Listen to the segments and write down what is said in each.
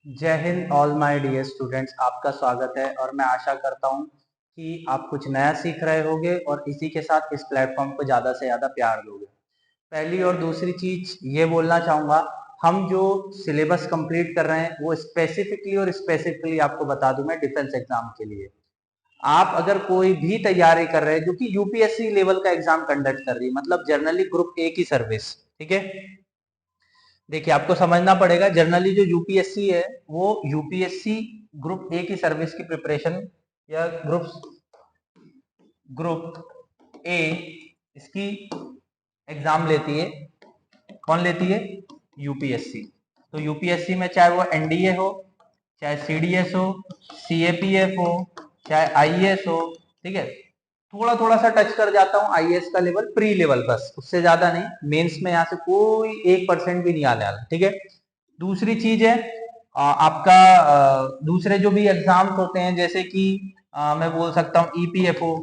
जय हिंद all my dear students, आपका स्वागत है और मैं आशा करता हूं कि आप कुछ नया सीख रहे होंगे और इसी के साथ इस प्लेटफॉर्म को ज़्यादा से ज़्यादा प्यार दोगे। पहली और दूसरी चीज ये बोलना चाहूँगा, हम जो सिलेबस कंप्लीट कर रहे हैं वो स्पेसिफिकली आपको बता दूं मैं डिफेंस एग्जाम के लिए। आप अगर कोई भी तैयारी कर रहे हैं जो कि यूपीएससी लेवल का एग्जाम कंडक्ट कर रही है, मतलब जनरली ग्रुप ए की सर्विस, ठीक है। देखिए, आपको समझना पड़ेगा, जनरली जो यूपीएससी है वो यूपीएससी ग्रुप ए की सर्विस की प्रिपरेशन या ग्रुप ए इसकी एग्जाम लेती है। कौन लेती है? यूपीएससी। तो यूपीएससी में चाहे वो एनडीए हो, चाहे सीडीएस हो, सीएपीएफ हो, चाहे आईएएस हो, ठीक है। थोड़ा थोड़ा सा टच कर जाता हूँ आईएएस का लेवल, प्री लेवल, बस उससे ज्यादा नहीं। मेंस में यहाँ से कोई 1% भी नहीं आने वाला, ठीक है। दूसरी चीज है आपका दूसरे जो भी एग्जाम्स होते हैं, जैसे कि मैं बोल सकता हूँ ईपीएफओ,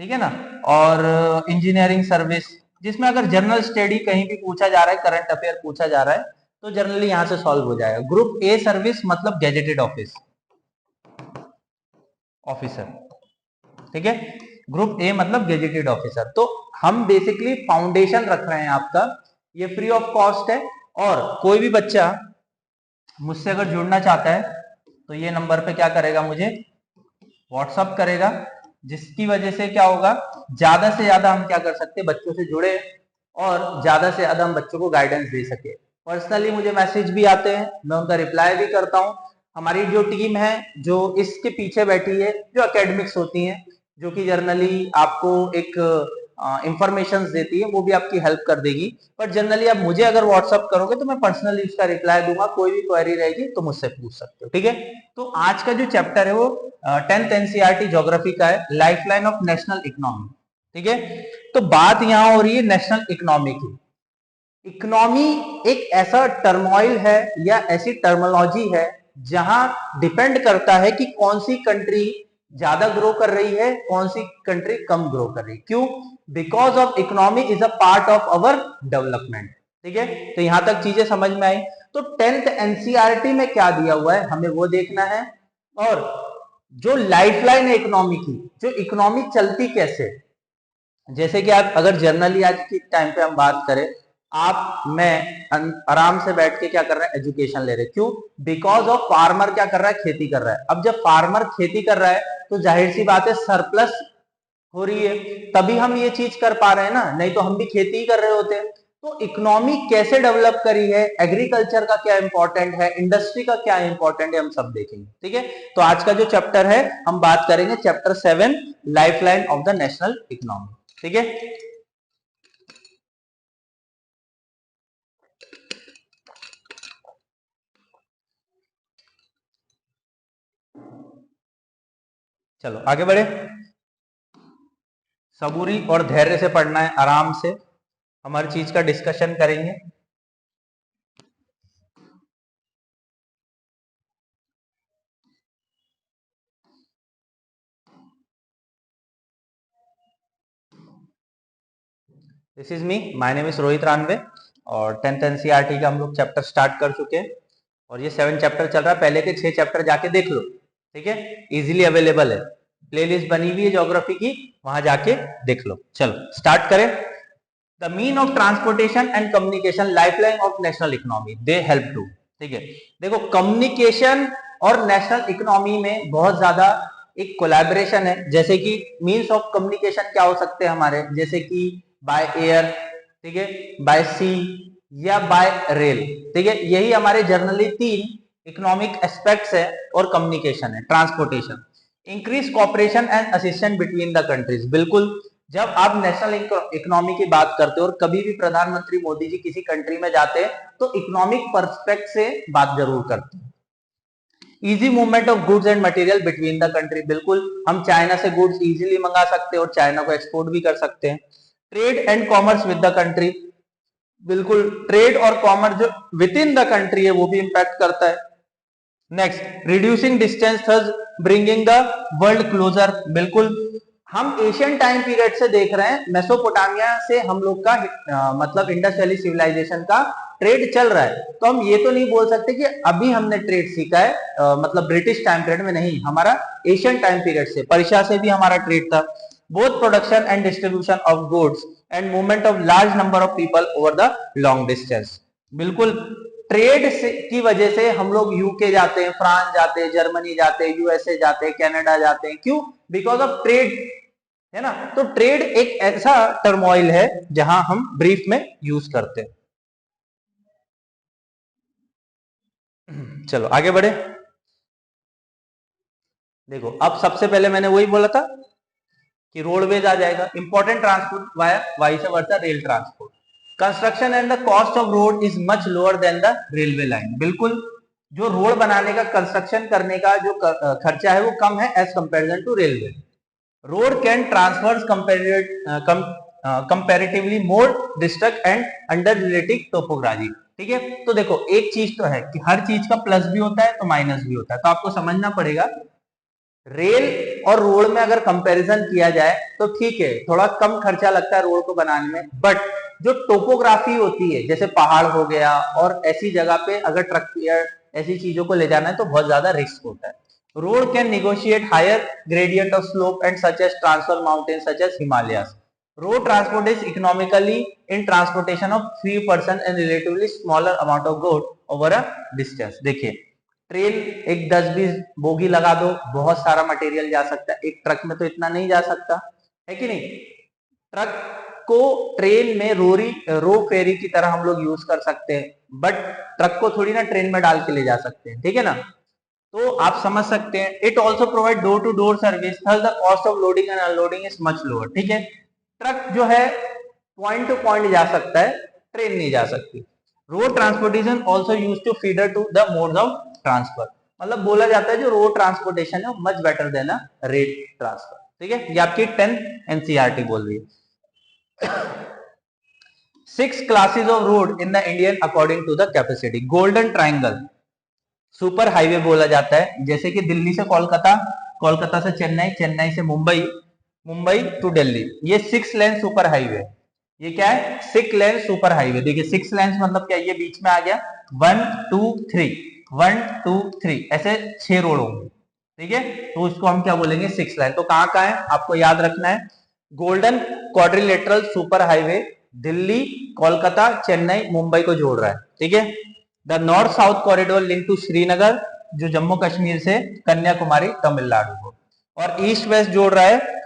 ठीक है ना, और इंजीनियरिंग सर्विस, जिसमें अगर जनरल स्टडी कहीं भी पूछा जा रहा है, करंट अफेयर पूछा जा रहा है, तो जनरली यहां से सॉल्व हो जाएगा। ग्रुप ए सर्विस मतलब गैजेटेड ऑफिसर, ठीक है। ग्रुप ए मतलब गेजेटेड ऑफिसर। तो हम बेसिकली फाउंडेशन रख रहे हैं आपका, ये फ्री ऑफ कॉस्ट है। और कोई भी बच्चा मुझसे अगर जुड़ना चाहता है तो ये नंबर पे क्या करेगा, मुझे व्हाट्सअप करेगा, जिसकी वजह से क्या होगा, ज्यादा से ज्यादा हम क्या कर सकते हैं, बच्चों से जुड़े और ज्यादा से ज्यादा हम बच्चों को गाइडेंस दे सके। पर्सनली मुझे मैसेज भी आते हैं, मैं उनका रिप्लाई भी करता हूँ। हमारी जो टीम है जो इसके पीछे बैठी है, जो एकेडमिक्स होती है, जो कि जर्नली आपको एक इंफॉर्मेशन देती है, वो भी आपकी हेल्प कर देगी। पर जनरली आप मुझे अगर व्हाट्सअप करोगे तो मैं पर्सनली उसका रिप्लाई दूंगा, कोई भी क्वेरी रहेगी तो मुझसे पूछ सकते हो, ठीक है। तो आज का जो चैप्टर है वो 10th एनसीईआरटी ज्योग्राफी का है, लाइफलाइन ऑफ नेशनल इकोनॉमी, ठीक है। तो बात यहां हो रही है नेशनल इकोनॉमी की। इकोनॉमी एक ऐसा टर्मोइल है या ऐसी टर्मोलॉजी है जहां डिपेंड करता है कि कौन सी कंट्री ज्यादा ग्रो कर रही है, कौन सी कंट्री कम ग्रो कर रही है। क्यों? Because of economy is a part of our development, ठीक है। तो यहां तक चीजें समझ में आई। तो 10th एनसीईआरटी में क्या दिया हुआ है हमें वो देखना है। और जो लाइफलाइन है इकोनॉमी की, जो इकोनॉमी चलती कैसे, जैसे कि आप अगर जनरली आज के टाइम पे हम बात करें, आप मैं आराम से बैठ के क्या कर रहे हैं, एजुकेशन ले रहे हैं। क्यों? बिकॉज ऑफ फार्मर क्या कर रहा है, खेती कर रहा है। अब जब फार्मर खेती कर रहा है तो जाहिर सी बात है सरप्लस हो रही है, तभी हम ये चीज कर पा रहे हैं ना, नहीं तो हम भी खेती ही कर रहे होते हैं। तो इकोनॉमी कैसे डेवलप करी है, एग्रीकल्चर का क्या इंपॉर्टेंट है, इंडस्ट्री का क्या इंपॉर्टेंट है, हम सब देखेंगे, ठीक है। तो आज का जो चैप्टर है हम बात करेंगे chapter 7, lifeline of the national economy, ठीक है। चलो आगे बढ़े। सबूरी और धैर्य से पढ़ना है, आराम से हम हर चीज का डिस्कशन करेंगे। This is me, my name is Rohit रानवे और 10th एनसीईआरटी का हम लोग चैप्टर स्टार्ट कर चुके हैं और ये 7 चैप्टर चल रहा है। पहले के 6 चैप्टर जाके देख लो, ठीक है, इजीली अवेलेबल है, प्लेलिस्ट बनी हुई है ज्योग्राफी की, वहां जाके देख लो। चलो स्टार्ट करें। The mean of transportation and communication, lifeline of national economy, they help to, ठीक है। देखो, कम्युनिकेशन और नेशनल इकोनॉमी में बहुत ज्यादा एक कोलैबोरेशन है। जैसे कि मीन्स ऑफ कम्युनिकेशन क्या हो सकते हैं हमारे, जैसे कि बाय एयर, ठीक है, बाय सी या बाय रेल, ठीक है। यही हमारे जर्नली 3 इकोनॉमिक एस्पेक्ट्स है और कम्युनिकेशन है, transportation. Increase cooperation and assistance between the countries, बिल्कुल। जब आप नेशनल इकोनॉमी की बात करते हो और कभी भी प्रधानमंत्री मोदी जी किसी कंट्री में जाते हैं तो इकोनॉमिक पर्सपेक्ट से बात जरूर करते हैं। Easy movement of goods and material between the country, बिल्कुल, हम चाइना से गुड्स इजीली मंगा सकते हैं और चाइना को एक्सपोर्ट भी कर सकते हैं। Trade and commerce with the country, बिल्कुल, ट्रेड और कॉमर्स जो विद इन द कंट्री है वो भी इंपैक्ट करता है। Next, reducing distance thus bringing the world closer, बिल्कुल। हम एशियन टाइम पीरियड से देख रहे हैं, मेसोपोटामिया से हम लोग का मतलब इंडस वैली सिविलाइजेशन का ट्रेड चल रहा है, तो हम ये तो नहीं बोल सकते कि अभी हमने ट्रेड सीखा है, मतलब ब्रिटिश टाइम पीरियड में नहीं, हमारा एशियन टाइम पीरियड से, पर्शिया से भी हमारा ट्रेड था। Both production and distribution of goods and movement of large number of people over the long distance. बिल्कुल, ट्रेड की वजह से हम लोग यूके जाते हैं, फ्रांस जाते हैं, जर्मनी जाते हैं, यूएसए जाते हैं, कनाडा जाते हैं, क्यों? बिकॉज ऑफ ट्रेड, है ना। तो ट्रेड एक ऐसा टर्मोइल है जहां हम ब्रीफ में यूज करते हैं। चलो आगे बढ़े। देखो, अब सबसे पहले मैंने वही बोला था कि रोडवेज आ जाएगा, important transport via vice versa rail transport. Construction and the cost of road is much lower than the railway line. बिल्कुल, जो रोड बनाने का, कंस्ट्रक्शन करने का जो खर्चा है वो कम है as comparison to railway. Road can transfer comparatively more district and under relative topography. ठीक है, तो देखो एक चीज तो है कि हर चीज का प्लस भी होता है तो माइनस भी होता है, तो आपको समझना पड़ेगा रेल और रोड में अगर कंपैरिजन किया जाए तो ठीक है, थोड़ा कम खर्चा लगता है रोड को बनाने में, बट जो टोपोग्राफी होती है, जैसे पहाड़ हो गया और ऐसी जगह पे अगर ट्रक या ऐसी चीजों को ले जाना है तो बहुत ज्यादा रिस्क होता है। Road can negotiate higher gradient of slope and such as transfer mountain such as Himalayas. Road transport is economically in transportation of 3% and relatively smaller amount of good over a distance. देखिए, train एक 10-20 bogie लगा दो, बहुत सारा material जा सकता है, एक ट्रक में तो इतना नहीं जा सकता, है कि नहीं। ट्रक को ट्रेन में रो फेरी की तरह हम लोग यूज कर सकते हैं, बट ट्रक को थोड़ी ना ट्रेन में डाल के ले जा सकते हैं, ठीक है ना। तो आप समझ सकते हैं, it also provide door to door service, thus the cost of loading and unloading is much lower. ठीक है, ट्रक जो है पॉइंट टू पॉइंट जा सकता है, ट्रेन नहीं जा सकती। Road transportation also use to feeder to the modes of transfer, मतलब बोला जाता है जो रोड ट्रांसपोर्टेशन है much better than a rail transfer. ठीक है, ये आपकी 10th एनसीईआरटी बोल रही है। 6 classes of road in the Indian according to the capacity. Golden triangle super highway बोला जाता है, जैसे कि दिल्ली से कोलकाता, कोलकाता से चेन्नई, चेन्नई से मुंबई, मुंबई टू दिल्ली, ये 6 लेन सुपर हाईवे। ये क्या है? 6 लेन सुपर हाईवे। देखिए 6 लेन मतलब क्या, ये बीच में आ गया 1 2 3, 1 2 3, ऐसे 6 रोड होंगे। ठीक है, तो इसको हम क्या बोलेंगे? 6 लाइन। तो कहां कहां है आपको याद रखना है। Golden quadrilateral super highway Delhi, Kolkata, Chennai, Mumbai को जोड़ रहा है। ठीक है, the north south corridor link to Srinagar, जो जम्मू कश्मीर से कन्याकुमारी तमिलनाडु को, और ईस्ट वेस्ट जोड़ रहा है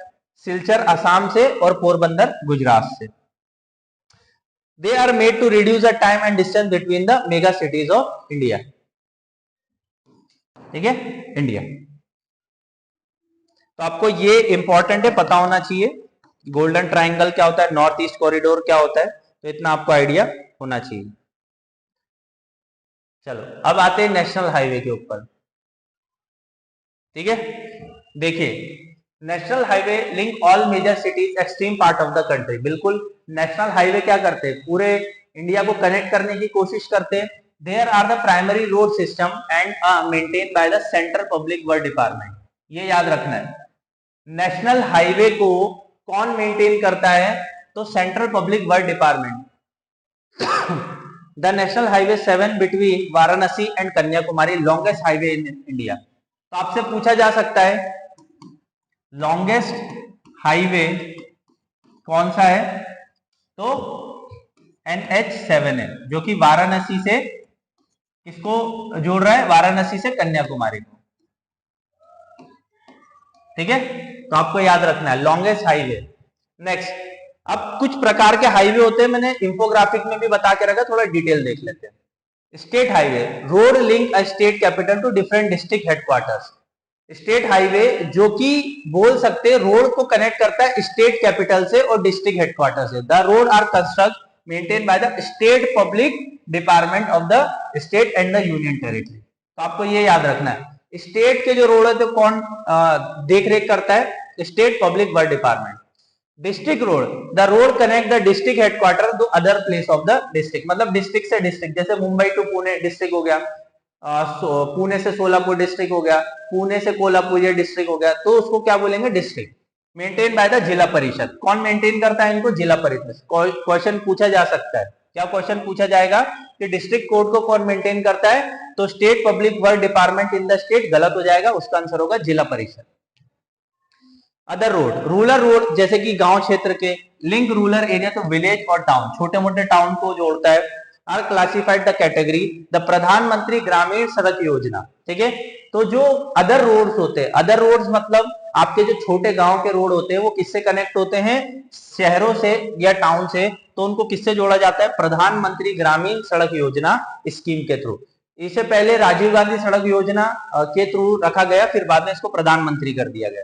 सिलचर असम से और पोरबंदर गुजरात से। They are made to reduce the time and distance between the mega cities of India. ठीक है, इंडिया। तो आपको ये इंपॉर्टेंट है, पता होना चाहिए गोल्डन ट्राइंगल क्या होता है, नॉर्थ ईस्ट कॉरिडोर क्या होता है, तो इतना आपको आइडिया होना चाहिए। चलो अब आते हैं नेशनल हाईवे के ऊपर। ठीक है, देखिए national highway link all major cities extreme part of the country. बिल्कुल, नेशनल हाईवे क्या करते हैं? पूरे इंडिया को कनेक्ट करने की कोशिश करते हैं। There are the primary road system and maintain by the central public work department. ये याद रखना है, नेशनल हाईवे को कौन मेंटेन करता है? तो central public work department. The national highway 7 between Varanasi and Kanyakumari, longest highway in India. तो आपसे पूछा जा सकता है लॉन्गेस्ट हाईवे कौन सा है? तो NH7 है, जो कि वाराणसी से किसको जोड़ रहा है? वाराणसी से कन्याकुमारी को। ठीक है, तो आपको याद रखना है लॉन्गेस्ट हाईवे। नेक्स्ट, अब कुछ प्रकार के हाईवे होते हैं, मैंने इंफोग्राफिक में भी बता के रखा, थोड़ा डिटेल देख लेते हैं। State highway, road link a state capital to different district headquarters. State highway जो कि बोल सकते हैं रोड को कनेक्ट करता है स्टेट कैपिटल से और डिस्ट्रिक्ट हेडक्वार्टर से। The road are construct maintain by the state public department of the state and the union territory. तो आपको ये याद रखना है, स्टेट के जो रोड है तो कौन देख रेख करता है? State public work department. District road, the road connect the district headquarter to other place of the district, मतलब डिस्ट्रिक्ट से डिस्ट्रिक्ट, जैसे मुंबई टू पुणे डिस्ट्रिक्ट हो गया, पुणे से सोलापुर डिस्ट्रिक्ट हो गया, पुणे से कोल्हापुर ये डिस्ट्रिक्ट हो गया, तो उसको क्या बोलेंगे? डिस्ट्रिक्ट। मेंटेन बाय द जिला परिषद। कौन मेंटेन करता है इनको? जिला परिषद। क्वेश्चन पूछा जा सकता है, क्या क्वेश्चन पूछा जाएगा कि डिस्ट्रिक्ट कोर्ट को कौन मेंटेन करता है, तो state public work department in the state, गलत हो जाएगा, उसका आंसर होगा जिला परिषद। अदर रोड, रूरल रोड जैसे कि गांव क्षेत्र के, लिंक रूरल एरिया तो विलेज और टाउन, छोटे मोटे टाउन को जोड़ता है, are classified the category the Pradhan Mantri Gramin सड़क योजना। ठीक है, तो जो अदर रोड्स होते हैं, अदर रोड्स मतलब आपके जो छोटे गांव के रोड होते हैं वो किससे कनेक्ट होते हैं, शहरों से या टाउन से, तो उनको किससे जोड़ा जाता है, प्रधानमंत्री ग्रामीण सड़क योजना स्कीम के थ्रू। इससे पहले राजीव गांधी सड़क योजना के थ्रू रखा गया, फिर बाद में इसको प्रधानमंत्री कर दिया गया।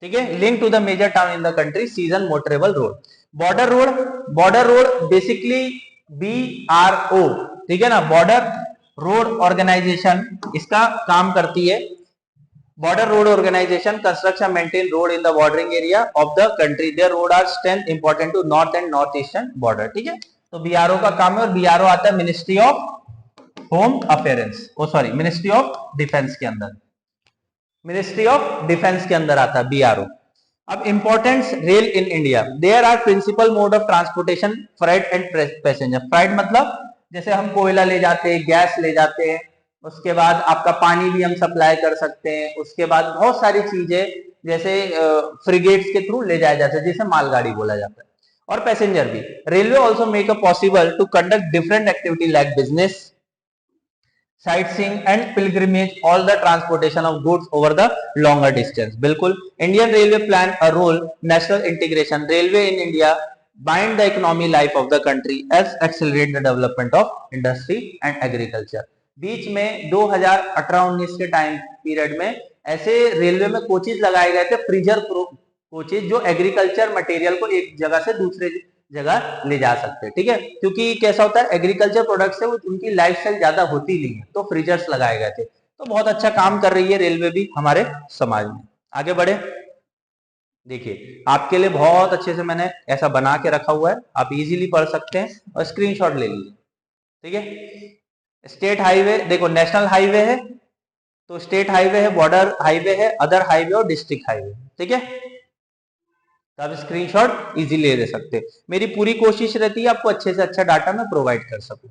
ठीक है, link to the major town in the country, season motorable road. Border road, border road basically BRO, ठीक है ना, बॉर्डर रोड ऑर्गेनाइजेशन इसका काम करती है। Border road organisation construction maintain road in the bordering area of the country, there road are strength important to north and north eastern border. ठीक है, तो BRO का काम है, और BRO आता है ministry of home affairs, sorry ministry of defence के अंदर, मिनिस्ट्री ऑफ डिफेंस के अंदर आता है BRO। अब importance rail in India, there are principal mode of transportation freight and passenger. Freight मतलब जैसे हम कोयला ले जाते हैं, गैस ले जाते हैं, उसके बाद आपका पानी भी हम सप्लाई कर सकते हैं, उसके बाद बहुत सारी चीजें जैसे फ्रिगेट्स के थ्रू ले जाया जाता है, जिसे मालगाड़ी बोला जाता है, और पैसेंजर भी। Railway also make a possible to conduct different activity like business, sightseeing and pilgrimage, all the transportation of goods over the longer distance। बिल्कुल, Indian Railway plan a role national integration, railway in India bind the economy life of the country as accelerate the development of industry and agriculture। बीच में 2018-19 के time period में ऐसे railway में coaches लगाए गए थे, freezer coaches, जो agriculture material को एक जगह से दूसरे जगह ले जा सकते हैं। ठीक है, क्योंकि कैसा होता है, एग्रीकल्चर प्रोडक्ट्स है वो उनकी लाइफ स्टाइल ज्यादा होती नहीं है, तो फ्रीजर्स लगाए गए थे। तो बहुत अच्छा काम कर रही है रेलवे भी हमारे समाज में। आगे बढ़े, देखिए आपके लिए बहुत अच्छे से मैंने ऐसा बना के रखा हुआ है, आप इजीली पढ़ सकते हैं और स्क्रीनशॉट ले लीजिए। ठीक है, स्टेट हाईवे, देखो नेशनल हाईवे है तो स्टेट हाईवे है, बॉर्डर हाईवे है, अदर हाईवे और डिस्ट्रिक्ट हाईवे। ठीक है, तो आप स्क्रीनशॉट इजीली ले सकते हैं। मेरी पूरी कोशिश रहती है आपको अच्छे से अच्छा डाटा मैं प्रोवाइड कर सकूं।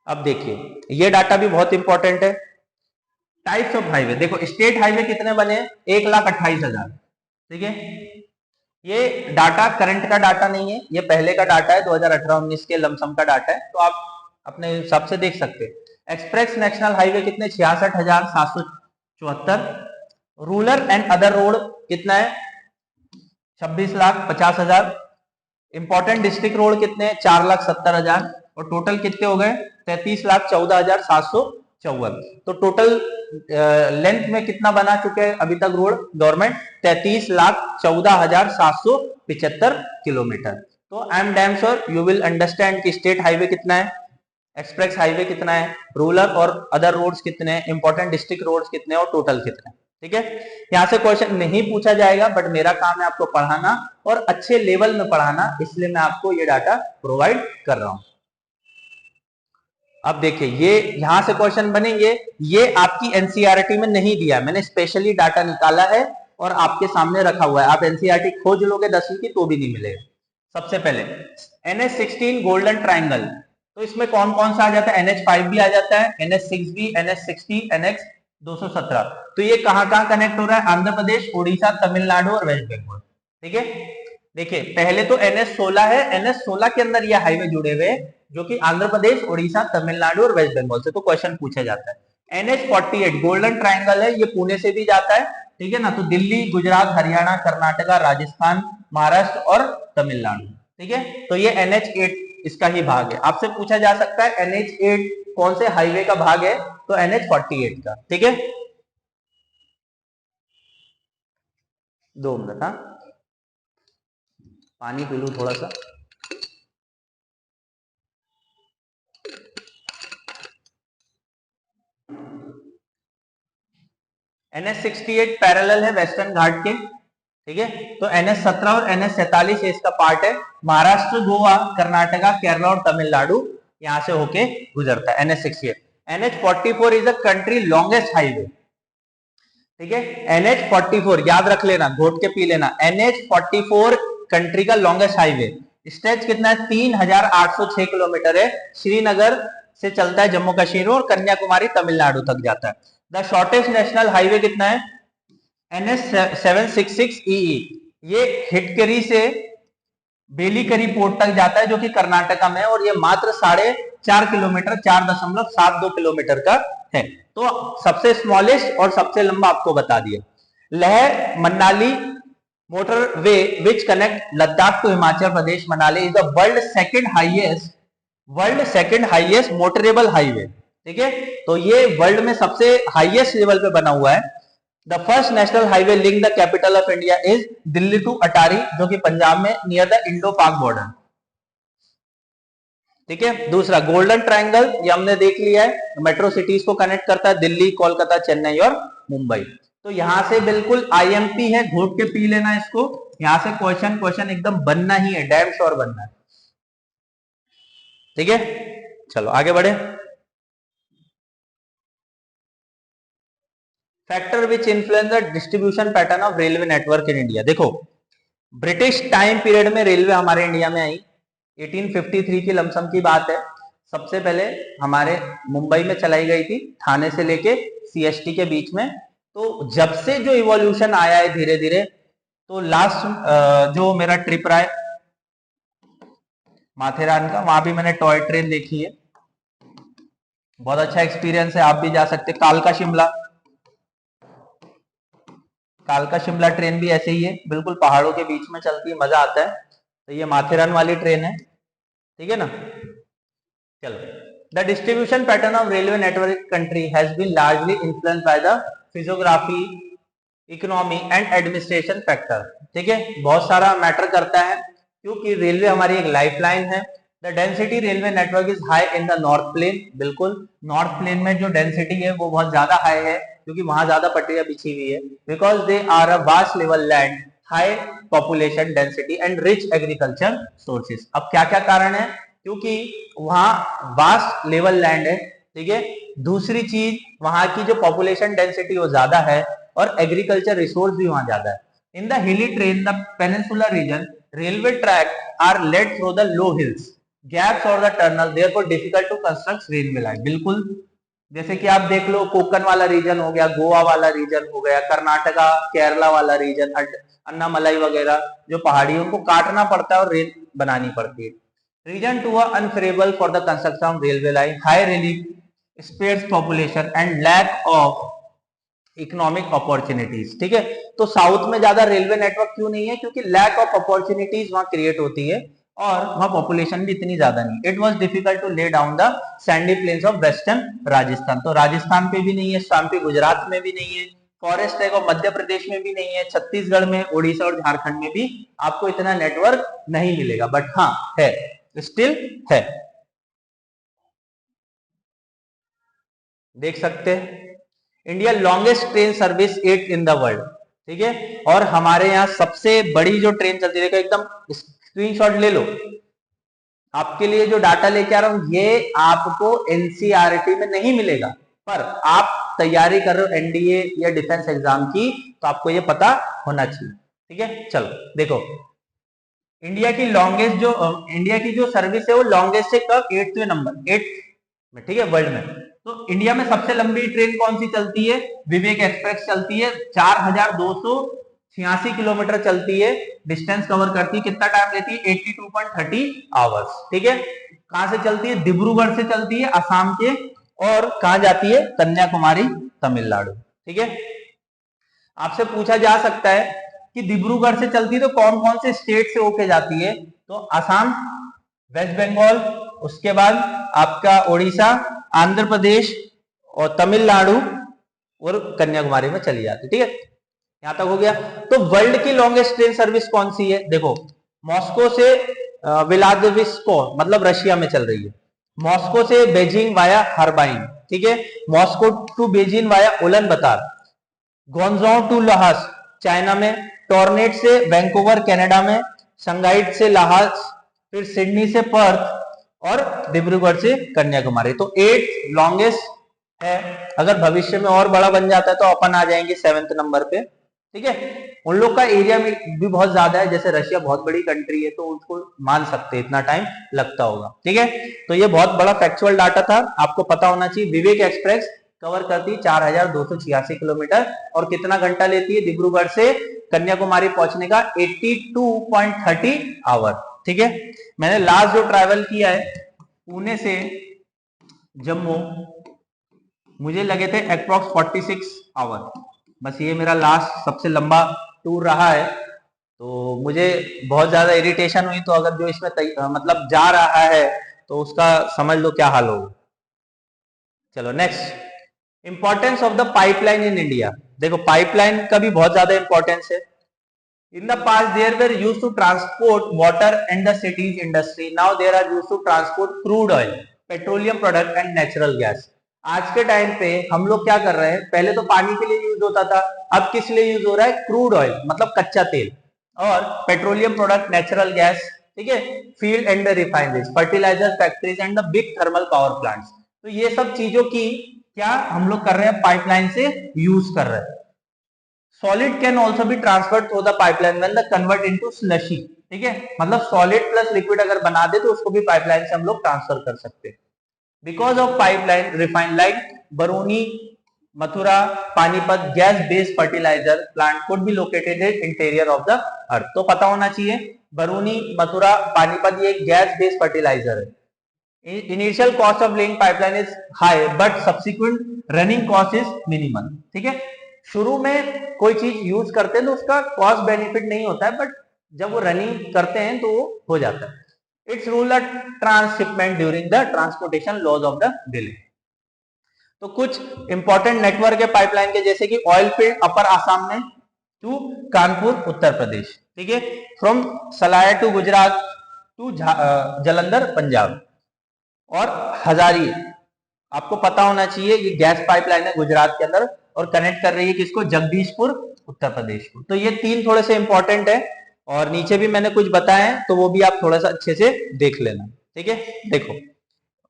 अब देखिए ये डाटा भी बहुत इंपॉर्टेंट है। टाइप्स ऑफ हाईवे, देखो स्टेट हाईवे कितने बने, 1,28,000। ठीक है, ये डाटा करंट का डाटा नहीं है, ये पहले का डाटा है, 2018-19 के लमसम का डाटा है, तो आप अपने हिसाब से देख सकते हैं। एक्सप्रेस नेशनल हाईवे कितने, 66,774। रूरल एंड अदर रोड कितना है, 26,50,000। इंपॉर्टेंट डिस्ट्रिक्ट रोड कितने हैं, 4,70,000। और टोटल कितने हो गए, 33,14,754। तो टोटल लेंथ में कितना बना चुके हैं अभी तक रोड गवर्नमेंट, 33,14,775 किलोमीटर। तो I am damn sure you will understand कि स्टेट हाईवे कितना है, एक्सप्रेस हाईवे कितना है, रूरल और अदर रोड्स कितने हैं, इंपॉर्टेंट डिस्ट्रिक्ट रोड्स कितने हैं और टोटल कितने हैं। ठीक है, यहां से क्वेश्चन नहीं पूछा जाएगा, बट मेरा काम है आपको पढ़ाना और अच्छे लेवल में पढ़ाना, इसलिए मैं आपको ये डाटा प्रोवाइड कर रहा हूं। अब देखिए ये यहां से क्वेश्चन बनेंगे, ये आपकी एनसीईआरटी में नहीं दिया, मैंने स्पेशली डाटा निकाला है और आपके सामने रखा हुआ है। आप एनसीईआरटी खोज लोगे 10वीं की तो भी नहीं मिलेगा। सबसे पहले NH16 गोल्डन ट्राइंगल, तो इसमें कौन कौन सा आ जाता है, NH5 भी आ जाता है, NH6 भी, NH60, NH217। तो ये कहां कहां कनेक्ट हो रहा है, आंध्र प्रदेश, उड़ीसा, तमिलनाडु और वेस्ट बंगाल। ठीक है, देखिए पहले तो NH16 है, NH16 के अंदर ये हाईवे जुड़े हुए जो कि आंध्र प्रदेश, उड़ीसा, तमिलनाडु और वेस्ट बंगाल से, तो क्वेश्चन पूछा जाता है। NH48 गोल्डन ट्राइंगल है, ये पुणे से भी जाता है। ठीक है ना, तो दिल्ली, गुजरात, हरियाणा, कर्नाटका, राजस्थान, महाराष्ट्र और तमिलनाडु। ठीक है, तो ये NH8 इसका ही भाग है। आपसे पूछा जा सकता है NH8 कौन से हाईवे का भाग है, तो NH48 का। ठीक है, 2 मिनट, हाँ पानी पी लूं थोड़ा सा। NH68 पैरेलल है वेस्टर्न घाट के। ठीक है, तो NH17 और NH47 इसका पार्ट है। महाराष्ट्र, गोवा, कर्नाटका, केरला और तमिलनाडु यहां से होके गुजरता है NH68। NH44 is the country longest highway. ठीक है, NH44 याद रख लेना, घोट के पी लेना, NH44 कंट्री का लॉन्गेस्ट हाईवे। स्ट्रेच कितना है, 3806 किलोमीटर है। श्रीनगर से चलता है जम्मू कश्मीर और कन्याकुमारी तमिलनाडु तक जाता है। द शॉर्टेस्ट नेशनल हाईवे कितना है, NH 766EE, ये हिटकरी से बेलीकरी पोर्ट तक जाता है जो कि कर्नाटका में है, और ये मात्र 4.5 किलोमीटर 4.72 किलोमीटर का है। तो सबसे स्मॉलेस्ट और सबसे लंबा आपको बता दिया। Leh Manali motorway which connect Ladakh to Himachal Pradesh Manali is the world second highest motorable highway. ठीक है, तो ये वर्ल्ड में सबसे हाईएस्ट लेवल पे बना हुआ है। The first national highway link the capital of India is Delhi to Attari, जो कि पंजाब में near the Indo Pak border. ठीक है, दूसरा गोल्डन ट्रायंगल, ये हमने देख लिया है, मेट्रो सिटीज को कनेक्ट करता है, दिल्ली, कोलकाता, चेन्नई और मुंबई। तो यहां से बिल्कुल IMP है, घोट के पी लेना इसको, यहां से क्वेश्चन एकदम बनना ही है, डैम श्योर बनना है। ठीक है, चलो आगे बढ़े। Factor which influence the distribution pattern of railway network in India. देखो, ब्रिटिश टाइम पीरियड में रेलवे हमारे इंडिया में आई, 1853 की लमसम की बात है। सबसे पहले हमारे मुंबई में चलाई गई थी, थाने से लेके CST के बीच में। तो जब से जो इवोल्यूशन आया है धीरे धीरे, तो लास्ट जो मेरा ट्रिप रहा है माथेरान का, वहां भी मैंने टॉय ट्रेन देखी है, बहुत अच्छा एक्सपीरियंस है, आप भी जा सकते। कालका शिमला ट्रेन भी ऐसे ही है, बिल्कुल पहाड़ों के बीच में चलती है, मजा आता है। तो ये माथेरान वाली ट्रेन है, ठीक है ना। चलो, the distribution pattern of railway network country has been largely influenced by the physiography, economy and administration factor. ठीक है, बहुत सारा मैटर करता है, क्योंकि रेलवे हमारी एक लाइफलाइन है। The density railway network is high in the north plain, बिल्कुल नॉर्थ प्लेन में जो डेंसिटी है वो बहुत ज्यादा हाई है, क्योंकि वहां ज्यादा पटरियां बिछी हुई है। Because they are a vast level land, high population density and rich agriculture sources. अब क्या क्या कारण है, क्योंकि वहां वास्ट लेवल लैंड है, ठीक है। दूसरी चीज, वहां की जो पॉपुलेशन डेंसिटी वो ज्यादा है, और एग्रीकल्चर रिसोर्स भी वहां ज्यादा है। In the hilly terrain the peninsular region railway track are laid through the low hills, gaps और the tunnel, therefore difficult to construct railway line. बिल्कुल, जैसे कि आप देख लो, कोकन वाला रीजन हो गया, गोवा वाला रीजन हो गया, कर्नाटका केरला वाला रीजन, अन्नामलाई वगैरह, जो पहाड़ियों को काटना पड़ता है और रेल बनानी पड़ती है। Region to unfavourable for the construction of railway line, high relief, sparse population and lack of economic opportunities. ठीक है, तो साउथ में ज्यादा रेलवे नेटवर्क क्यों नहीं है, क्योंकि लैक ऑफ अपॉर्चुनिटीज वहां क्रिएट होती है, और वहां पॉपुलेशन भी इतनी ज्यादा नहीं। It was difficult to lay down the sandy plains of western Rajasthan, तो राजस्थान पे भी नहीं है, शाम गुजरात में भी नहीं है, फॉरेस्ट है वो मध्य प्रदेश में भी नहीं है, छत्तीसगढ़ में, उड़ीसा और झारखंड में भी आपको इतना नेटवर्क नहीं मिलेगा, बट हाँ है, स्टिल है, देख सकते हैं। India longest train service 8 in the world. ठीक है, और हमारे यहाँ सबसे बड़ी जो ट्रेन चलती है, देखो एकदम स्क्रीनशॉट ले लो, आपके लिए जो डाटा लेके आ रहा हूं ये आपको NCERT में नहीं मिलेगा, पर आप तैयारी कर रहे हो NDA या डिफेंस एग्जाम की, तो आपको ये पता होना चाहिए। ठीक है, चलो देखो, इंडिया की जो सर्विस है वो लॉन्गेस्ट है कब, 8वें नंबर, 8 में, ठीक है, वर्ल्ड में। तो इंडिया में सबसे लंबी ट्रेन कौन सी चलती है, विवेक एक्सप्रेस चलती है, 4286 किलोमीटर चलती है, डिस्टेंस कवर करती है, कितना टाइम लेती है, 82.30 आवर्स। ठीक है, कहां से चलती है, डिब्रूगढ़ से चलती है, असम के, और कहां जाती है, कन्याकुमारी तमिलनाडु। ठीक है, आपसे पूछा जा सकता है कि डिब्रूगढ़ से चलती है तो कौन कौन से स्टेट से होके जाती है, तो असम, वेस्ट बंगाल, उसके बाद आपका उड़ीसा, आंध्र प्रदेश और तमिलनाडु और कन्याकुमारी में चली जाती है। ठीक है, यहां तक हो गया। तो वर्ल्ड की लॉन्गेस्ट ट्रेन सर्विस कौन सी है, देखो, मॉस्को से व्लादिवोस्टोक, मतलब रशिया में चल रही है, मॉस्को से बेजिंग वाया हरबाइन, ठीक है, मॉस्को टू बेजिंग वाया उलन बतार, ग्वांगझो टू लाहौस चाइना में, टोरनेट से वैंकूवर कनाडा में, शंघाई से लाहौस, फिर सिडनी से पर्थ, और डिब्रूगढ़ से कन्याकुमारी। तो 8 लॉन्गेस्ट है। अगर भविष्य में और बड़ा बन जाता है तो अपन आ जाएंगे 7th नंबर पे। ठीक है। उन लोग का एरिया में भी बहुत ज्यादा है, जैसे रशिया बहुत बड़ी कंट्री है तो उसको मान सकते हैं इतना टाइम लगता होगा। ठीक है, तो ये बहुत बड़ा फैक्चुअल डाटा था, आपको पता होना चाहिए। विवेक एक्सप्रेस कवर करती है 4286 किलोमीटर और कितना घंटा लेती है दिब्रूगढ़ से कन्याकुमारी पहुंचने का? 82.30 आवर। ठीक है, मैंने लास्ट जो ट्रैवल किया है पुणे से जम्मू, मुझे लगे थे अप्रॉक्स 46 आवर। बस ये मेरा लास्ट सबसे लंबा टूर रहा है, तो मुझे बहुत ज्यादा इरिटेशन हुई। तो अगर जो इसमें मतलब जा रहा है तो उसका समझ लो क्या हाल होगा। चलो next, importance of the pipeline in India. देखो पाइपलाइन का भी बहुत ज्यादा इंपॉर्टेंस है। In the past, there were used to transport water and the city's industry. Now there are used to transport crude oil, petroleum product and natural gas. आज के time पे हम लोग क्या कर रहे हैं, पहले तो पानी के लिए यूज होता था, अब किस लिए यूज हो रहा है? क्रूड ऑयल मतलब कच्चा तेल, और पेट्रोलियम प्रोडक्ट, नेचुरल गैस, ठीक है, field and refineries, fertiliser factories and the big thermal power plants. तो ये सब चीजों की क्या हम लोग कर रहे हैं? पाइपलाइन से यूज कर रहे हैं। Solid can also be transferred through the pipeline when the convert into slushy. ठीक है, मतलब सॉलिड प्लस लिक्विड अगर बना दे तो उसको भी पाइपलाइन से हम लोग ट्रांसफर कर सकते हैं। Because of pipeline refine like Barauni, Mathura, Panipat gas based fertiliser plant could be located in interior of the earth. तो पता होना चाहिए बरूनी, मथुरा, पानीपत ये गैस बेस्ड फर्टिलाइजर है। Initial cost of laying pipeline is high but subsequent running cost is minimal. ठीक है, शुरू में कोई चीज यूज करते हैं तो उसका कॉस्ट बेनिफिट नहीं होता है, बट जब वो रनिंग करते हैं तो वो हो जाता है। It's rule the transhipment during the transportation loss of the delay. तो कुछ इंपॉर्टेंट नेटवर्क है पाइपलाइन के, जैसे कि ऑयल फील्ड अपर आसाम में टू कानपुर उत्तर प्रदेश। ठीक है, from Salaya to Gujarat to Jalandhar Punjab, और हजारी आपको पता होना चाहिए ये गैस पाइपलाइन है गुजरात के अंदर और कनेक्ट कर रही है किसको? जगदीशपुर उत्तर प्रदेश को। तो ये तीन थोड़े से इंपॉर्टेंट है, और नीचे भी मैंने कुछ बताए हैं तो वो भी आप थोड़ा सा अच्छे से देख लेना। ठीक है, देखो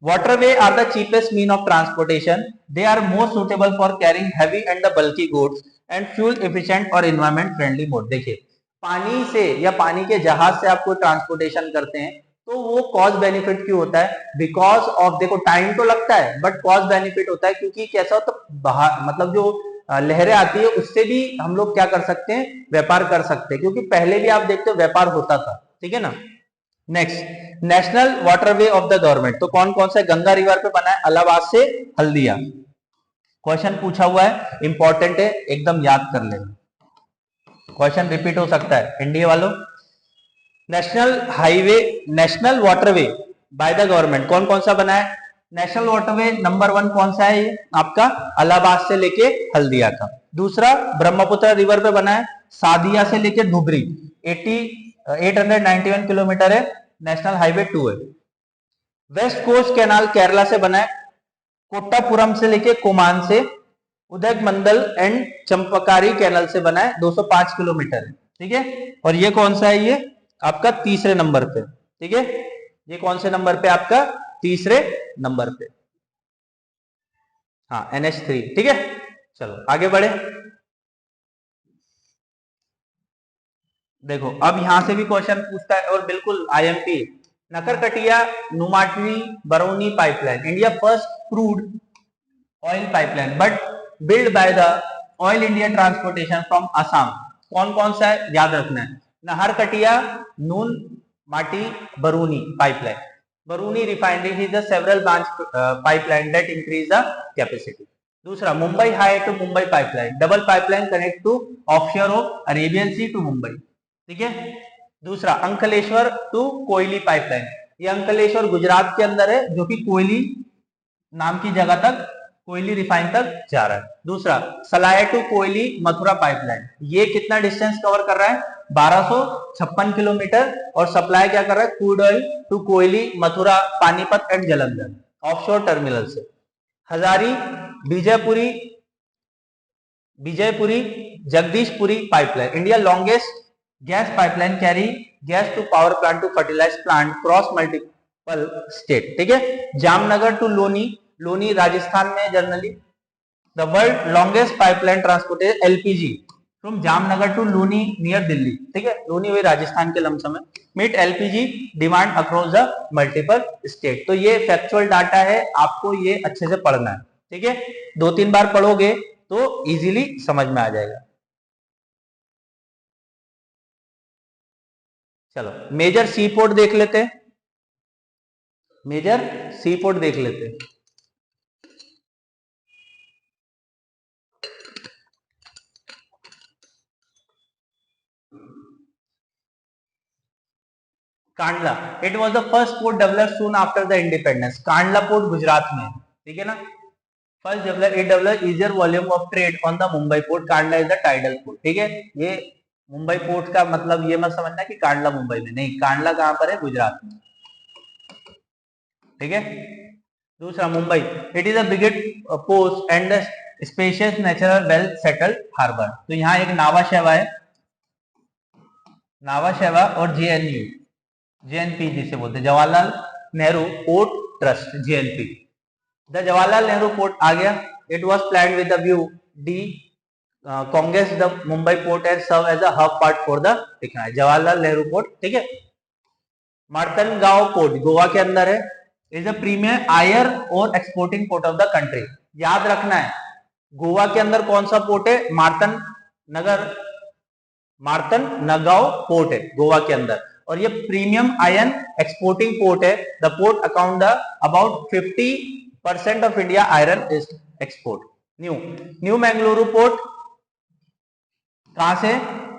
waterway are the cheapest mean of transportation. They are more suitable for carrying heavy and the bulky goods and fuel efficient और environment friendly mode। देखिए पानी से या पानी के जहाज से आप कोई ट्रांसपोर्टेशन करते हैं तो वो कॉस्ट बेनिफिट क्यों होता है? बिकॉज ऑफ, देखो टाइम तो लगता है बट कॉस्ट बेनिफिट होता है, क्योंकि कैसा होता है बाहर मतलब जो लहरें आती है उससे भी हम लोग क्या कर सकते हैं? व्यापार कर सकते हैं, क्योंकि पहले भी आप देखते हो व्यापार होता था। ठीक है ना। Next, national waterway of the government. तो कौन कौन सा? गंगा रिवर पे बना है, इलाहाबाद से हल्दिया। क्वेश्चन पूछा हुआ है, इंपॉर्टेंट है, एकदम याद कर लेना, क्वेश्चन रिपीट हो सकता है। एनडीए वालों, national highway, national waterway by the government कौन कौन सा बना है? नेशनल वाटरवे नंबर 1 कौन सा है? ये आपका इलाहाबाद से लेके हल्दिया का। दूसरा ब्रह्मपुत्र रिवर पे बना है, सादिया से लेके धुबरी 891 किलोमीटर है, नेशनल हाईवे 2 है। वेस्ट कोस्ट कैनाल केरला से बना है, कोट्टापुरम से लेके कोमान से, उदयकमंडल एंड चंपकारी कैनाल से बना है, 205 किलोमीटर है। ठीक है, और ये कौन सा है? ये आपका तीसरे नंबर पे। ठीक है, ये कौन से नंबर पे? आपका तीसरे नंबर पे, हाँ NH3। ठीक है, चलो आगे बढ़े। देखो अब यहां से भी क्वेश्चन पूछता है, और बिल्कुल IMP, Naharkatiya Nunmati Barauni pipeline, India first crude oil pipeline but build by the Oil India transportation from Assam. कौन कौन सा है? याद रखना है, Naharkatiya, Nunmati, Barauni pipeline. Barauni refinery is the several branch pipeline that increase the capacity. दूसरा Mumbai High to Mumbai pipeline, double pipeline connect to offshore of Arabian sea to Mumbai. ठीक है, दूसरा अंकलेश्वर टू कोयली पाइपलाइन, ये अंकलेश्वर गुजरात के अंदर है जो कि कोयली नाम की जगह तक, कोयली रिफाइन तक जा रहा है। दूसरा सलाया टू कोयली मथुरा पाइपलाइन, ये कितना डिस्टेंस कवर कर रहा है? 1256 किलोमीटर, और सप्लाई क्या कर रहा है? Crude oil to Koyali, Mathura, Panipat and Jalandhar offshore terminal से। Hazira Bijaipur, Vijaypur Jagdishpur pipeline, India longest gas pipeline carry gas to power plant to fertilize plant cross multiple state. ठीक है, जामनगर टू लोनी, लोनी राजस्थान में generally. The world longest pipeline transported LPG from Jamnagar to Loni near Delhi, ठीक है, लूनी हुई राजस्थान के lump sum है, meet LPG demand across the multiple state. तो ये फैक्चुअल डाटा है, आपको ये अच्छे से पढ़ना है, ठीक है, 2-3 बार पढ़ोगे तो इजीली समझ में आ जाएगा। चलो मेजर सी पोर्ट देख लेते हैं, मेजर सी पोर्ट देख लेते हैं। Kandla, it was the first port developed soon after the independence. Kandla port Gujarat में, ठीक है ना, first develop, it develop easier volume of trade on the Mumbai port. Kandla is the tidal port, ठीक है, ये मुंबई पोर्ट का मतलब ये मत समझना कि कांडला मुंबई में, नहीं, कांडला कहां पर है, गुजरात में, ठीक है। दूसरा Mumbai, it is the biggest port and the spacious natural well settled harbour. तो यहाँ एक नावा शेवा है, नावा शेवा और जेएनयू, जेएनपी जिसे बोलते हैं, Jawaharlal Nehru port trust, JNP. The Jawaharlal Nehru port आ गया, it was plan with the view decongest the Mumbai port and serve as a hub part for the, लिखना है जवाहरलाल नेहरू पोर्ट, ठीक है। मार्तनगांव पोर्ट गोवा के अंदर है, इज अ प्रीमियर आयर और exporting port of the country. याद रखना है गोवा के अंदर कौन सा पोर्ट है, मार्तन नगांव पोर्ट है गोवा के अंदर, और ये प्रीमियम आयन एक्सपोर्टिंग पोर्ट है। The port account the about 50% of India iron is export. New Mangaluru port कहां से,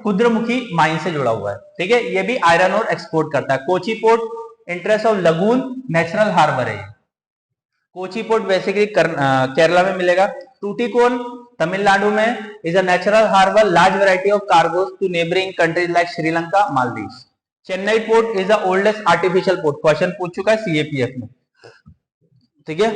कुद्रमुखी माइन से जुड़ा हुआ है, ठीक है, ये भी आयरन और एक्सपोर्ट करता है। Kochi port interest of lagoon natural harbour है। कोची पोर्ट बेसिकली केरला में मिलेगा। टूटीकोन तमिलनाडु में is a natural harbour, large variety of cargoes to neighbouring countries like Sri Lanka, Maldives. Chennai port is the oldest artificial port, question पूछ चुका है सीएपीएफ में, ठीक है,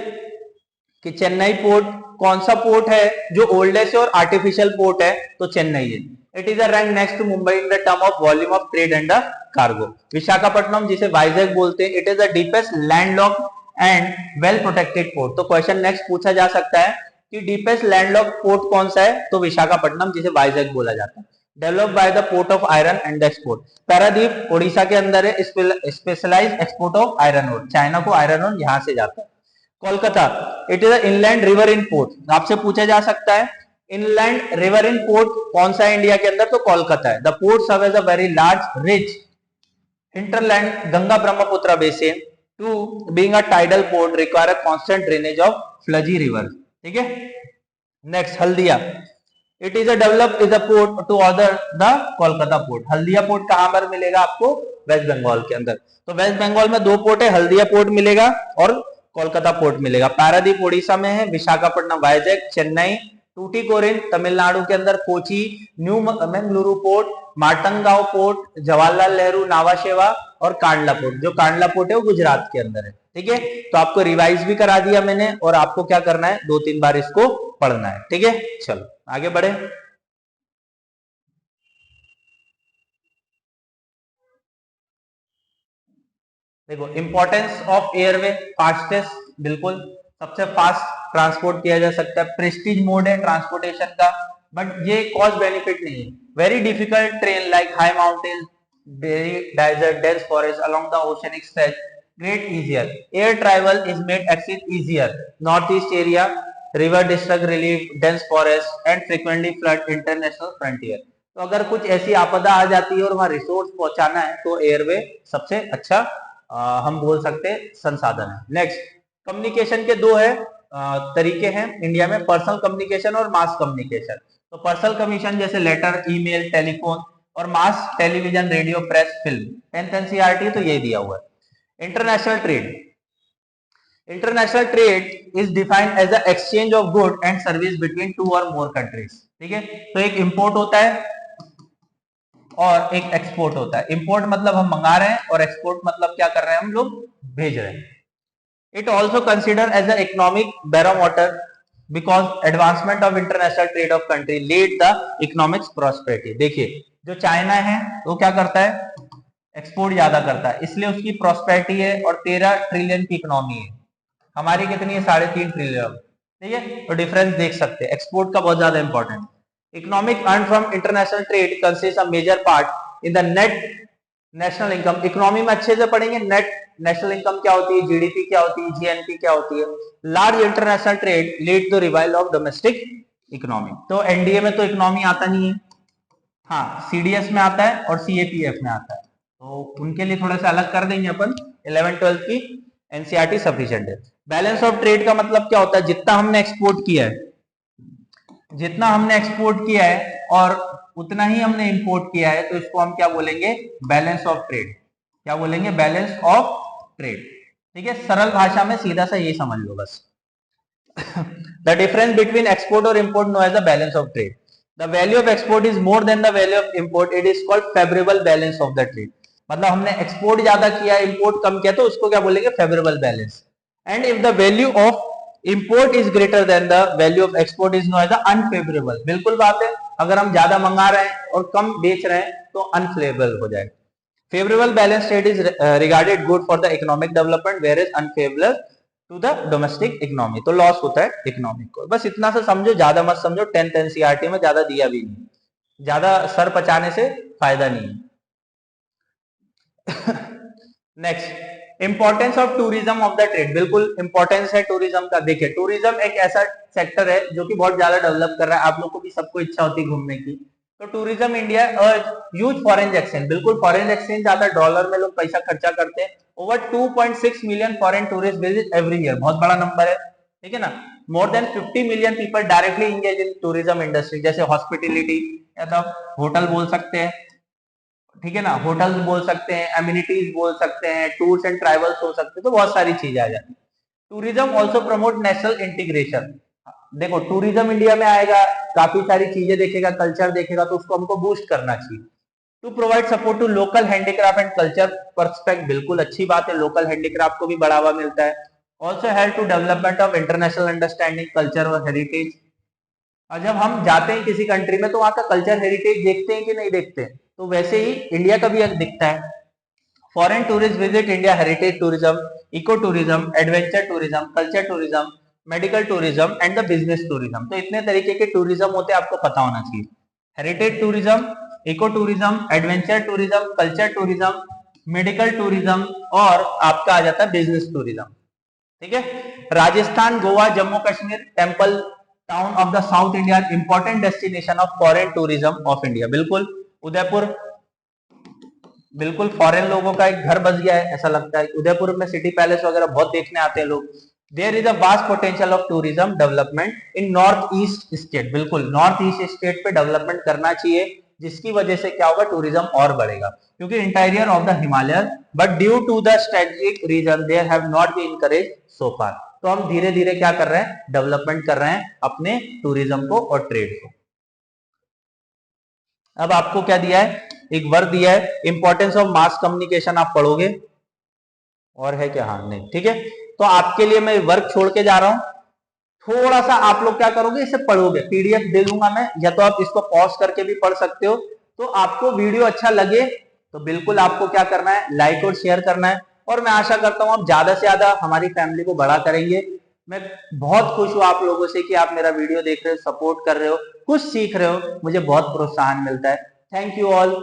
कि चेन्नई पोर्ट कौन सा पोर्ट है जो ओल्डेस्ट और आर्टिफिशियल पोर्ट है, तो चेन्नई है। It is a rank next to Mumbai in the term of volume of trade and the cargo. Visakhapatnam जिसे वाइजैक बोलते हैं, it is the deepest landlocked and well protected port. तो क्वेश्चन नेक्स्ट पूछा जा सकता है कि डीपेस्ट लैंडलॉक पोर्ट कौन सा है, तो विशाखापट्टनम जिसे वाइजैक बोला जाता है। Developed by the port of iron and export. Paradip Odisha के अंदर है, specialised export of iron ore, China को आयरन ओर यहां से जाता है। Kolkata, it is inland river in port. आपसे पूछा जा सकता है इनलैंड रिवर इन पोर्ट कौन सा है इंडिया के अंदर, तो कोलकाता है। The port serve as a very large rich hinterland Ganga Brahmaputra basin to being a tidal port require a constant drainage of फ्लजी रिवर, ठीक है। Next Haldia, it is a develop is a port to order the Kolkata port. Haldia port कहां पर मिलेगा आपको, waste Bengal के अंदर। तो वेस्ट बंगाल में दो पोर्ट है, हल्दिया पोर्ट मिलेगा और कोलकाता पोर्ट मिलेगा। पारादीप ओडिशा में है, विशाखापट्टनम वाइजैक, चेन्नई, टूटीकोरिन तमिलनाडु के अंदर, Kochi, New Mangaluru port, Marmagao port, Jawaharlal Nehru Nhava Sheva और कांडला पोर्ट। जो कांडला पोर्ट है वो गुजरात के अंदर है, ठीक है। तो आपको रिवाइज भी करा दिया मैंने, और आपको क्या करना है, 2-3 बार इसको पढ़ना है, ठीक है। चलो आगे बढ़े। देखो इंपॉर्टेंस ऑफ एयरवे, फास्टेस्ट, बिल्कुल सबसे फास्ट ट्रांसपोर्ट किया जा सकता है, प्रेस्टीज मोड है ट्रांसपोर्टेशन का, बट ये कॉस्ट बेनिफिट नहीं है। Very difficult train like high mountain, desert, dense forest along the oceanic stretch, great easier. Air travel is made exit easier, north east area, river district relief, dense forest and frequently flood international frontier. तो अगर कुछ ऐसी आपदा आ जाती है और वहां resource पहुंचाना है तो एयरवे सबसे अच्छा हम बोल सकते हैं संसाधन है। नेक्स्ट, कम्युनिकेशन के दो है तरीके हैं इंडिया में, पर्सनल कम्युनिकेशन और मास कम्युनिकेशन। तो पर्सनल कम्युनिकेशन जैसे लेटर, ईमेल, टेलीफोन, और mass television, radio, press, film. 10th NCERT तो ये दिया हुआ है। International trade, international trade is defined as the exchange of good and service between 2 और मोर कंट्रीज, ठीक है। तो एक इंपोर्ट होता है और एक एक्सपोर्ट होता है। इंपोर्ट मतलब हम मंगा रहे हैं, और एक्सपोर्ट मतलब क्या कर रहे हैं, हम लोग भेज रहे हैं। It also consider as a economic barometer because advancement of international trade of country lead the economics prosperity. देखिए जो चाइना है वो क्या करता है, एक्सपोर्ट ज्यादा करता है, इसलिए उसकी प्रॉस्पेरिटी है, और 13 ट्रिलियन की इकोनॉमी है। हमारी कितनी है, 3.5 ट्रिलियन, ठीक है। तो डिफरेंस देख सकते हैं, एक्सपोर्ट का बहुत ज्यादा important. Economic earn from international trade consist a major part in the net national income. Economy में अच्छे से पढ़ेंगे नेट नेशनल इनकम क्या होती है, जीडीपी क्या होती है, जीएनपी क्या होती है। Large international trade lead to revival of domestic economy. तो एनडीए में तो इकोनॉमी आता नहीं है, हाँ सीडीएस में आता है और सीएपीएफ में आता है, तो उनके लिए थोड़ा सा अलग कर देंगे अपन। 11-12 की एनसीईआरटी सफिशिएंट है। बैलेंस ऑफ ट्रेड का मतलब क्या होता है, जितना हमने एक्सपोर्ट किया है, जितना हमने एक्सपोर्ट किया है और उतना ही हमने इंपोर्ट किया है, तो इसको हम क्या बोलेंगे, बैलेंस ऑफ ट्रेड। क्या बोलेंगे, बैलेंस ऑफ ट्रेड। ठीक है, सरल भाषा में सीधा सा ये समझ लो बस। द डिफरेंस बिटवीन एक्सपोर्ट और import known as the balance of trade. The value of export is more than the value of import, it is called favourable balance of the trade. मतलब हमने एक्सपोर्ट ज्यादा किया, import कम किया, तो उसको क्या बोलेंगे, favourable balance. And if the value of import is greater than the value of export is known as unfavourable. बिल्कुल बात है, अगर हम ज्यादा मंगा रहे हैं और कम बेच रहे हैं तो अनफेवरेबल हो जाएगा। Favourable balance trade is regarded good for the economic development, where is unfavourable to the domestic economy. तो लॉस होता है इकोनॉमिक को। बस इतना से समझो, ज्यादा मत समझो। 10th एनसीईआरटी में ज्यादा दिया भी नहीं, ज्यादा सर पचाने से फायदा नहीं है। Next, importance of tourism of the trade. बिल्कुल इंपॉर्टेंस है टूरिज्म का। देखिए, टूरिज्म एक ऐसा सेक्टर है जो कि बहुत ज्यादा डेवलप कर रहा है। आप लोग को भी सबको इच्छा होती है घूमने की। तो tourism India huge foreign exchange, बिल्कुल फॉरेन एक्सचेंज आता है, डॉलर में लोग पैसा खर्चा करते हैं। Over 2.6 million foreign tourist visit every year, बहुत बड़ा नंबर है, ठीक है ना। More than 50 million people directly engage in tourism industry, जैसे हॉस्पिटलिटी या तो होटल बोल सकते हैं, ठीक है ना, होटल्स बोल सकते हैं, एमिनिटीज बोल सकते हैं, टूर्स एंड ट्रैवल्स हो सकते हैं, तो बहुत सारी चीजें आ जाती है। Tourism also promote national integration. देखो, टूरिज्म इंडिया में आएगा, काफी सारी चीजें देखेगा, कल्चर देखेगा, तो उसको हमको बूस्ट करना चाहिए। To provide support to local handicraft and culture perspective, बिल्कुल अच्छी बात है, लोकल हैंडीक्राफ्ट को भी बढ़ावा मिलता है। Also help to development of international understanding culture और हेरिटेज। और जब हम जाते हैं किसी कंट्री में तो वहां का कल्चर हेरिटेज देखते हैं कि नहीं देखते हैं, तो वैसे ही इंडिया का भी एक दिखता है। Foreign tourist visit India heritage tourism, eco tourism, adventure tourism, culture tourism, medical tourism and the business tourism. तो इतने तरीके के टूरिज्म होते हैं, आपको पता होना चाहिए। Heritage tourism, eco tourism, adventure tourism, culture tourism, medical tourism और आपका आ जाता है बिजनेस टूरिज्म। ठीक है, Rajasthan, Goa, Jammu Kashmir, temple town of the south India, important destination of foreign tourism of India. बिल्कुल, उदयपुर बिल्कुल फॉरेन लोगों का एक घर बस गया है, ऐसा लगता है। उदयपुर में सिटी पैलेस वगैरह बहुत देखने आते हैं लोग। There is a vast potential of tourism development in north east state. बिल्कुल, नॉर्थ ईस्ट स्टेट पे डेवलपमेंट करना चाहिए, जिसकी वजह से क्या होगा, टूरिज्म और बढ़ेगा। क्योंकि interior of the Himalaya, but due to the strategic region there have not been encourage so far. तो हम धीरे धीरे क्या कर रहे हैं, डेवलपमेंट कर रहे हैं अपने टूरिज्म को और ट्रेड को। अब आपको क्या दिया है, एक वर्क दिया है, इंपॉर्टेंस ऑफ मास कम्युनिकेशन। आप पढ़ोगे और है क्या, हाँ नहीं, ठीक है। तो आपके लिए मैं वर्क छोड़ के जा रहा हूं, थोड़ा सा आप लोग क्या करोगे, इसे पढ़ोगे, पीडीएफ दे दूंगा मैं, या तो आप इसको पॉज करके भी पढ़ सकते हो। तो आपको वीडियो अच्छा लगे तो बिल्कुल आपको क्या करना है, लाइक और शेयर करना है। और मैं आशा करता हूं आप ज्यादा से ज्यादा हमारी फैमिली को बड़ा करेंगे। मैं बहुत खुश हूं आप लोगों से कि आप मेरा वीडियो देख रहे हो, सपोर्ट कर रहे हो, कुछ सीख रहे हो, मुझे बहुत प्रोत्साहन मिलता है। Thank you all.